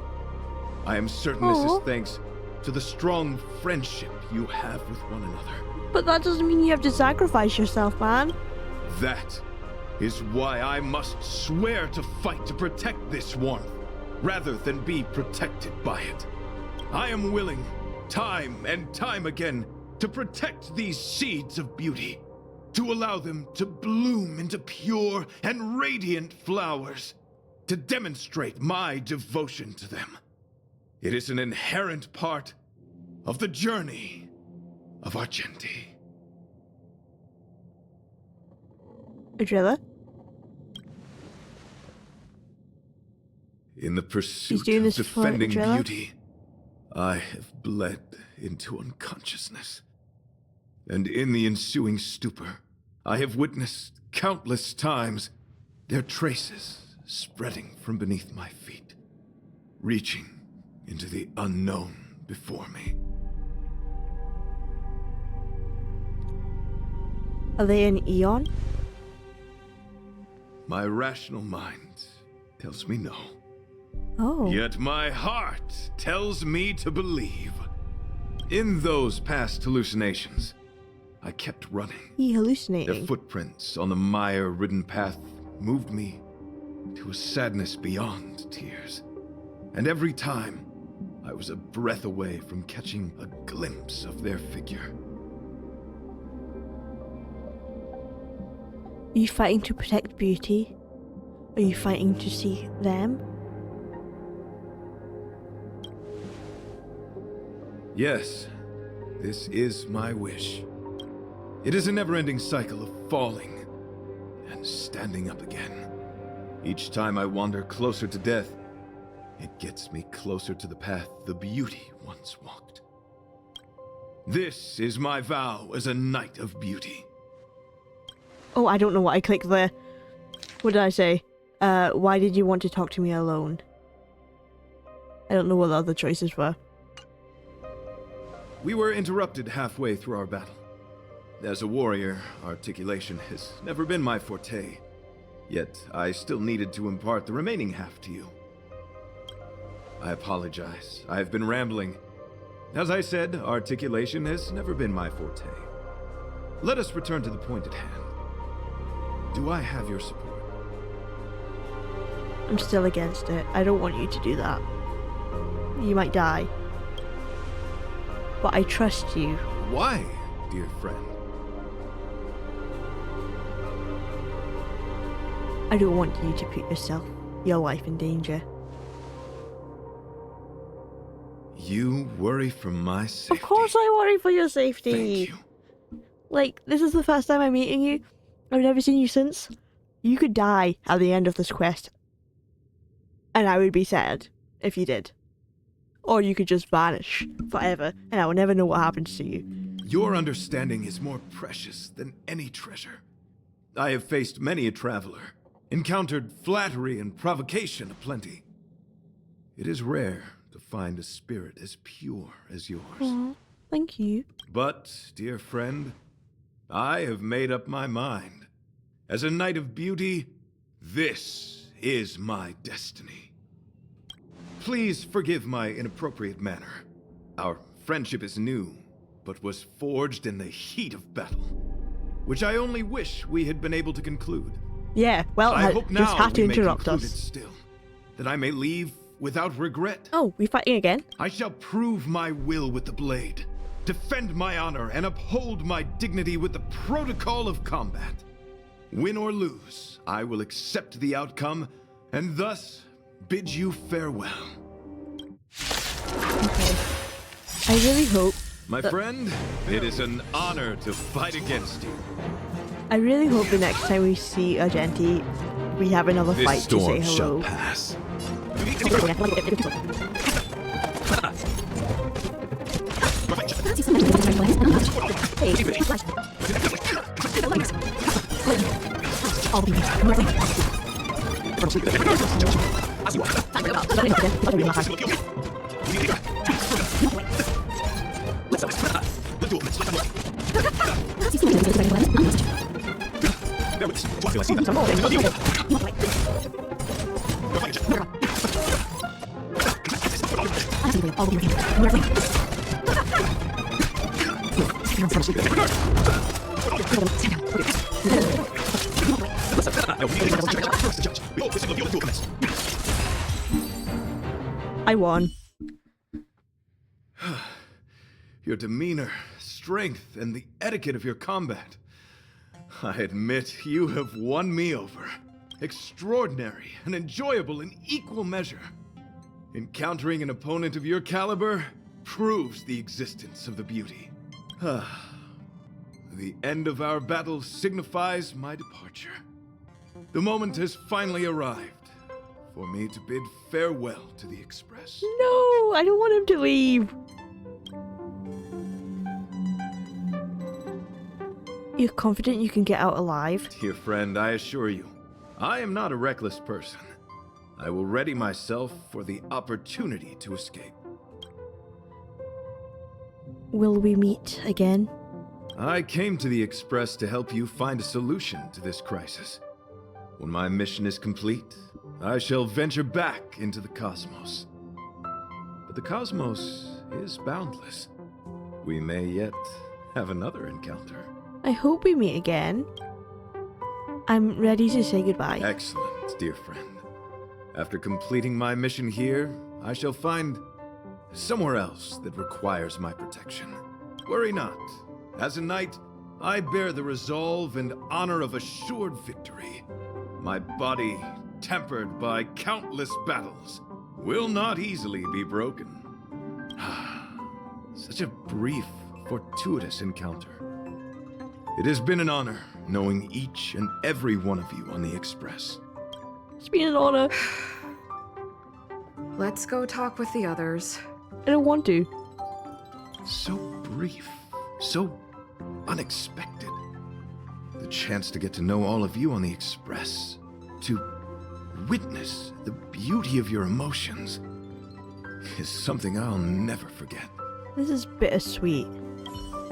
I am certain this is thanks to the strong friendship you have with one another.
But that doesn't mean you have to sacrifice yourself, man.
That is why I must swear to fight to protect this warmth, rather than be protected by it. I am willing, time and time again, to protect these seeds of beauty, to allow them to bloom into pure and radiant flowers, to demonstrate my devotion to them. It is an inherent part of the journey of Argenti.
Adrilla?
In the pursuit
doing
of
this for
defending
Adrilla?
beauty, I have bled into unconsciousness. And in the ensuing stupor, I have witnessed countless times their traces spreading from beneath my feet, reaching into the unknown before me.
Are they an Eon?
My rational mind tells me no.
Oh.
Yet my heart tells me to believe. In those past hallucinations, I kept running.
He
Their
hallucinating.
footprints on the mire-ridden path moved me to a sadness beyond tears. And every time, I was a breath away from catching a glimpse of their figure.
Are you fighting to protect Beauty? Are you fighting to see them?
Yes, this is my wish. It is a never-ending cycle of falling and standing up again. Each time I wander closer to death, it gets me closer to the path the Beauty once walked. This is my vow as a Knight of Beauty.
Oh, I don't know what I clicked there. What did I say? Why did you want to talk to me alone? I don't know what the other choices were.
We were interrupted halfway through our battle. As a warrior, articulation has never been my forte. Yet, I still needed to impart the remaining half to you. I apologize. I have been rambling. As I said, articulation has never been my forte. Let us return to the point at hand. Do I have your support?
I'm still against it. I don't want you to do that. You might die. But I trust you.
Why, dear friend?
I don't want you to put your life in danger.
You worry for my safety.
Of course I worry for your safety.
Thank you.
Like, this is the first time I'm meeting you. I've never seen you since. You could die at the end of this quest. And I would be sad if you did. Or you could just vanish forever, and I will never know what happens to you.
Your understanding is more precious than any treasure. I have faced many a traveler, encountered flattery and provocation aplenty. It is rare to find a spirit as pure as yours.
Aw, thank you.
But, dear friend, I have made up my mind. As a Knight of Beauty, this is my destiny. Please forgive my inappropriate manner. Our friendship is new, but was forged in the heat of battle, which I only wish we had been able to conclude.
Yeah, well,
I hope now
just had to
we may
interrupt
conclude
us.
it still, that I may leave without regret.
Oh, we fighting again?
I shall prove my will with the blade, defend my honor, and uphold my dignity with the protocol of combat. Win or lose, I will accept the outcome, and thus bid you farewell.
Okay. I really hope...
My friend, it is an honor to fight against you.
I really hope the next time we see Argenti, we have another fight to say hello.
Pass.
I won.
Your demeanor, strength, and the etiquette of your combat. I admit you have won me over. Extraordinary and enjoyable in equal measure. Encountering an opponent of your caliber proves the existence of the Beauty. The end of our battle signifies my departure. The moment has finally arrived for me to bid farewell to the Express.
No, I don't want him to leave. You're confident you can get out alive?
Dear friend, I assure you, I am not a reckless person. I will ready myself for the opportunity to escape.
Will we meet again?
I came to the Express to help you find a solution to this crisis. When my mission is complete, I shall venture back into the cosmos. But the cosmos is boundless. We may yet have another encounter.
I hope we meet again. I'm ready to say goodbye.
Excellent, dear friend. After completing my mission here, I shall find somewhere else that requires my protection. Worry not. As a knight, I bear the resolve and honor of assured victory. My body, tempered by countless battles, will not easily be broken. Such a brief, fortuitous encounter. It has been an honor knowing each and every one of you on the Express.
It's been an honor.
Let's go talk with the others.
I don't want to.
So brief, so unexpected. The chance to get to know all of you on the Express, to witness the beauty of your emotions, is something I'll never forget.
This is bittersweet.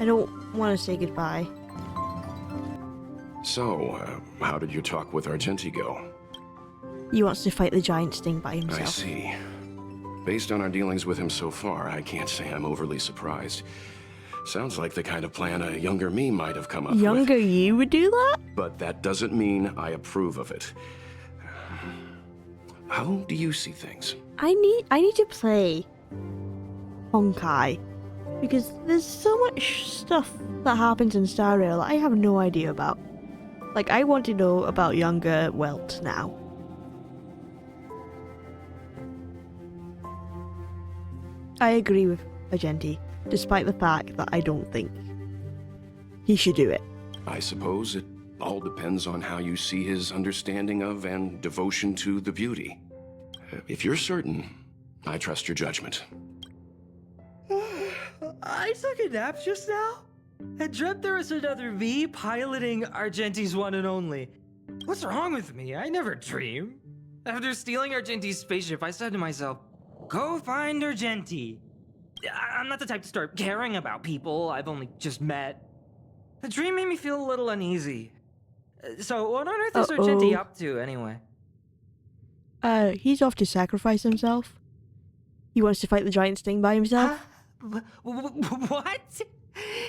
I don't want to say goodbye.
So, how did your talk with Argenti go?
He wants to fight the giant sting by himself.
I see. Based on our dealings with him so far, I can't say I'm overly surprised. Sounds like the kind of plan a younger me might have come up with.
Younger you would do that?
But that doesn't mean I approve of it. How do you see things?
I need to play Honkai. Because there's so much stuff that happens in Star Rail that I have no idea about. Like, I want to know about younger Welt now. I agree with Argenti, despite the fact that I don't think he should do it.
I suppose it all depends on how you see his understanding of and devotion to the beauty. If you're certain, I trust your judgment.
I took a nap just now. I dreamt there was another me piloting Argenti's one and only. What's wrong with me? I never dream. After stealing Argenti's spaceship, I said to myself, go find Argenti. I'm not the type to start caring about people I've only just met. The dream made me feel a little uneasy. So what on earth is Argenti up to, anyway?
He's off to sacrifice himself. He wants to fight the giant sting by himself.
What?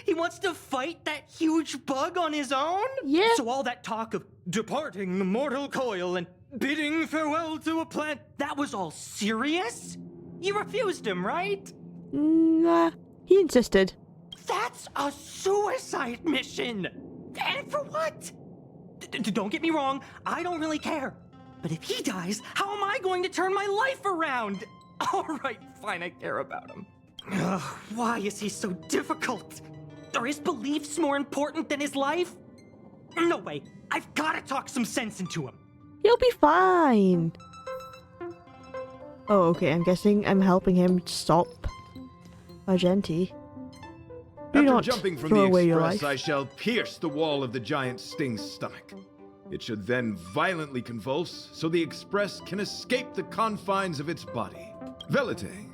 He wants to fight that huge bug on his own?
Yeah.
So all that talk of departing the mortal coil and bidding farewell to a plant, that was all serious? You refused him, right?
Nah, he insisted.
That's a suicide mission! And for what? Don't get me wrong, I don't really care. But if he dies, how am I going to turn my life around? Alright, fine, I care about him. Ugh, why is he so difficult? Are his beliefs more important than his life? No way, I've gotta talk some sense into him.
He'll be fine. Oh, okay, I'm guessing I'm helping him stop Argenti. Do
After
not
jumping from
throw
the
away your
Express,
life.
I shall pierce the wall of the giant sting's stomach. It should then violently convulse, so the Express can escape the confines of its body. Velite,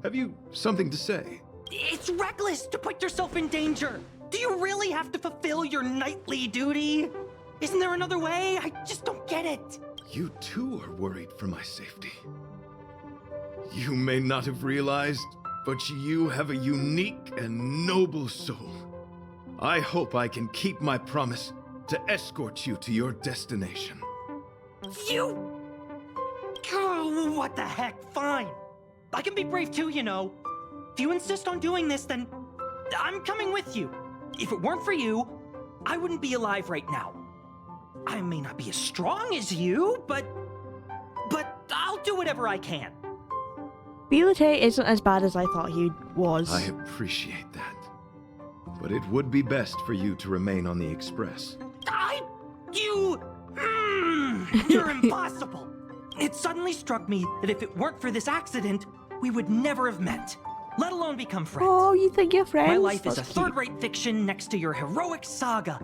have you something to say?
It's reckless to put yourself in danger. Do you really have to fulfill your knightly duty? Isn't there another way? I just don't get it.
You too are worried for my safety. You may not have realized, but you have a unique and noble soul. I hope I can keep my promise to escort you to your destination.
You... Oh, what the heck? Fine. I can be brave too, you know. If you insist on doing this, then I'm coming with you. If it weren't for you, I wouldn't be alive right now. I may not be as strong as you, but I'll do whatever I can.
Velite isn't as bad as I thought he was.
I appreciate that. But it would be best for you to remain on the Express.
You're impossible. It suddenly struck me that if it weren't for this accident, we would never have met, let alone become friends.
Oh, you think you're friends?
My life is
That's
a
cute.
third-rate fiction next to your heroic saga,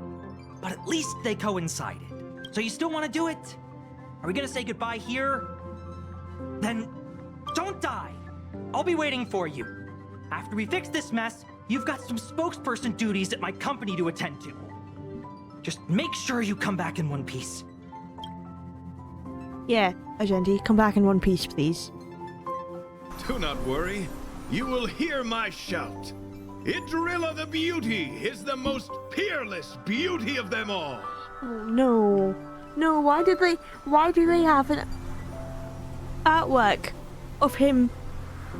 but at least they coincided. So you still want to do it? Are we gonna say goodbye here? Then don't die. I'll be waiting for you. After we fix this mess, you've got some spokesperson duties at my company to attend to. Just make sure you come back in one piece.
Yeah, Argenti, come back in one piece, please.
Do not worry. You will hear my shout. Idrilla the Beauty is the most peerless beauty of them all.
Oh, no. No, why do they have an artwork of him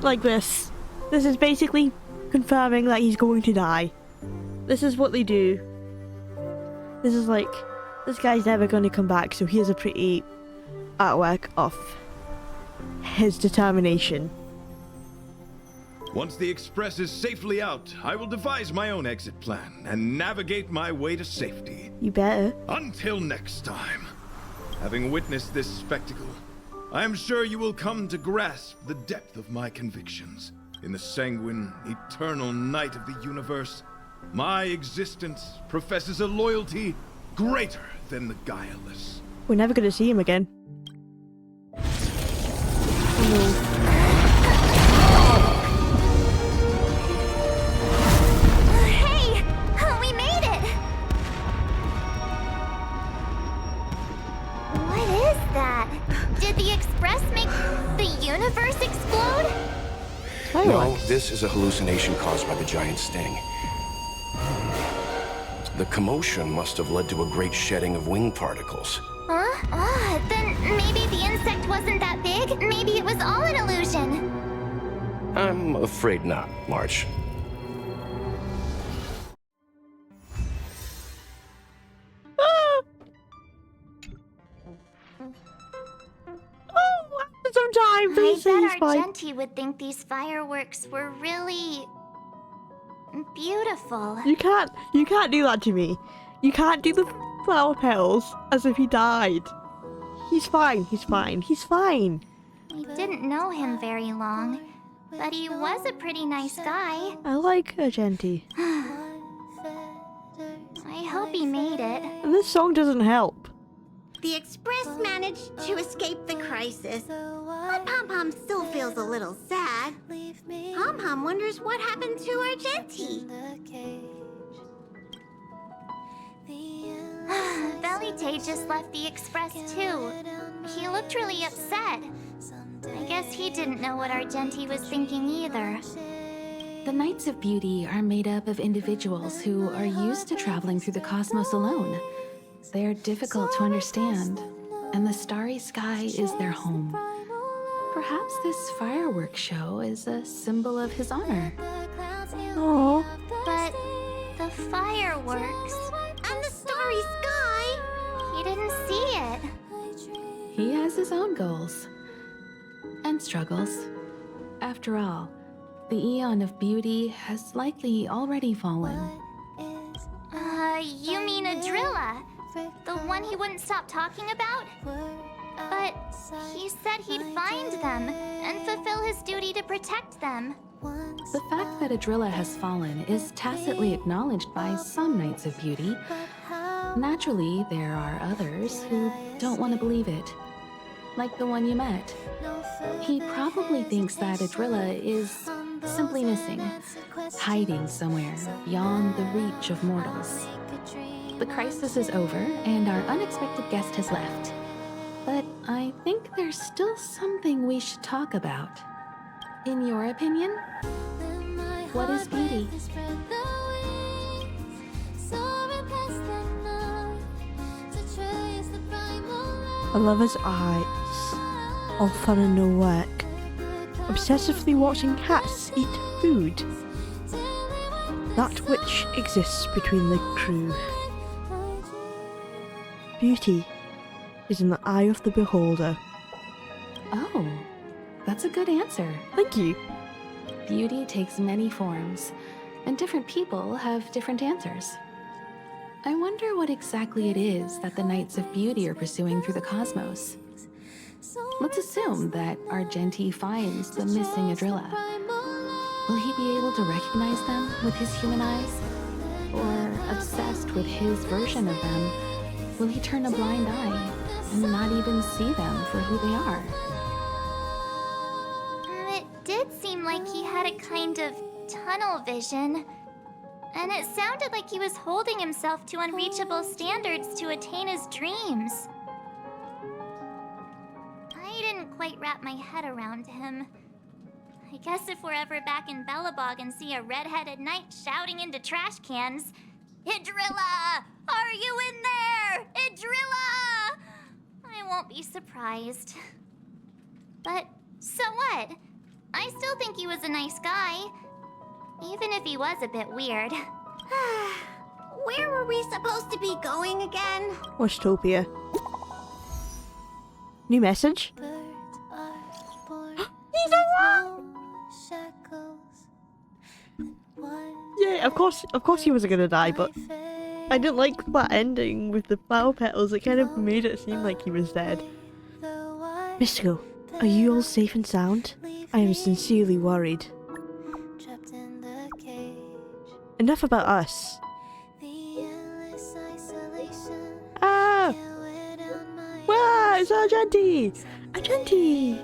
like this? This is basically confirming that he's going to die. This is what they do. This is like, this guy's never going to come back, so here's a pretty artwork of his determination.
Once the Express is safely out, I will devise my own exit plan and navigate my way to safety.
You better.
Until next time, having witnessed this spectacle, I am sure you will come to grasp the depth of my convictions. In the sanguine, eternal night of the universe, my existence professes a loyalty greater than the guileless.
We're never going to see him again. Oh no.
Did the Express make the universe explode?
No, this is a hallucination caused by the giant sting. The commotion must have led to a great shedding of wing particles.
Huh? Then maybe the insect wasn't that big? Maybe it was all an illusion?
I'm afraid not, March.
Sometime, please.
I bet Argenti would think these fireworks were really beautiful.
You can't do that to me. You can't do the flower petals as if he died. He's fine. He's fine. He's fine.
We didn't know him very long, but he was a pretty nice guy.
I like Argenti.
I hope he made it.
And this song doesn't help.
The Express managed to escape the crisis, but Pom-Pom still feels a little sad. Pom-Pom wonders what happened to Argenti.
Belite just left the Express too. He looked really upset. I guess he didn't know what Argenti was thinking either.
The Knights of Beauty are made up of individuals who are used to traveling through the cosmos alone. They're difficult to understand, and the starry sky is their home. Perhaps this fireworks show is a symbol of his honor.
Oh.
But the fireworks
And the starry sky!
he didn't see it.
He has his own goals and struggles. After all, the Eon of Beauty has likely already fallen.
You mean Adrilla? The one he wouldn't stop talking about? But he said he'd find them and fulfill his duty to protect them.
The fact that Adrilla has fallen is tacitly acknowledged by some Knights of Beauty. Naturally, there are others who don't want to believe it. Like the one you met. He probably thinks that Adrilla is simply missing, hiding somewhere beyond the reach of mortals. The crisis is over, and our unexpected guest has left. But I think there's still something we should talk about. In your opinion, what is beauty?
A lover's eyes, all fun and no work, obsessively watching cats eat food. That which exists between the crew. Beauty is in the eye of the beholder.
Oh, that's a good answer.
Thank you.
Beauty takes many forms, and different people have different answers. I wonder what exactly it is that the Knights of Beauty are pursuing through the cosmos. Let's assume that Argenti finds the missing Adrilla. Will he be able to recognize them with his human eyes? Or, obsessed with his version of them, will he turn a blind eye and not even see them for who they are?
It did seem like he had a kind of tunnel vision. And it sounded like he was holding himself to unreachable standards to attain his dreams. I didn't quite wrap my head around him. I guess if we're ever back in Belobog and see a red-headed knight shouting into trash cans, Idrilla! Are you in there? Idrilla! I won't be surprised. But so what? I still think he was a nice guy. Even if he was a bit weird.
Where were we supposed to be going again?
Washtopia. New message? He's alive! Yeah, of course he wasn't gonna die, but I didn't like that ending with the flower petals. It kind of made it seem like he was dead. Mystical, are you all safe and sound? I am sincerely worried. Enough about us. Ah! Wow, it's Argenti! Argenti!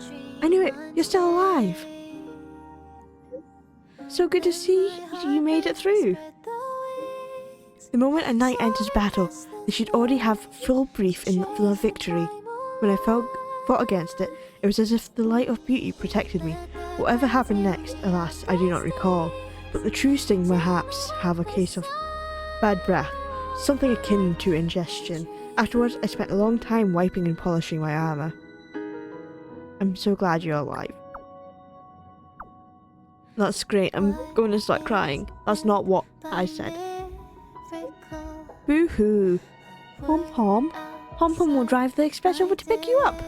See? I knew it! You're still alive! So good to see you made it through. The moment a knight enters battle, they should already have full brief in for the victory. When I fought against it, it was as if the light of beauty protected me. Whatever happened next, alas, I do not recall. But the true sting perhaps have a case of bad breath, something akin to ingestion. Afterwards, I spent a long time wiping and polishing my armor. I'm so glad you're alive. That's great, I'm going to start crying. That's not what I said. Boo-hoo. Pom-pom. Pom-pom will drive the express over to pick you up.